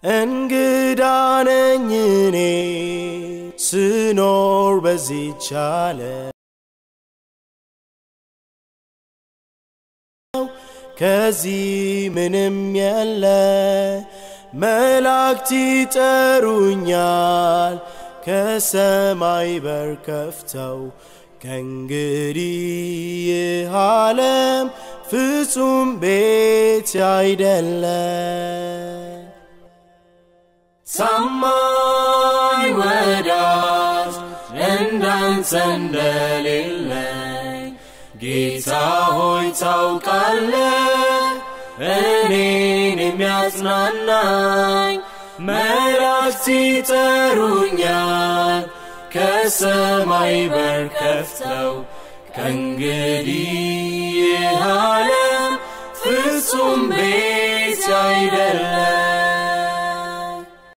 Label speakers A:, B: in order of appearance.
A: እንግዳ ነኝ እኔ ስኖር በዚህች ዓለም ከዚህ ምንም የለ መላእክት ይጠሩኛል ከሰማይ በር ከፍተው ከእንግዲህ ይህ ዓለም ፍጹም ቤት አይደለም
B: ሰማይ ወዳጅ እንዳንተ እንደሌለኝ ጌታ ሆይ ታውቃለህ እኔን የሚያጽናናኝ መላእክት ይጠሩኛል ከሰማይ በር ከፍተው ከእንግዲህ ይህ ዓለም ፍጹም ቤት አይደለም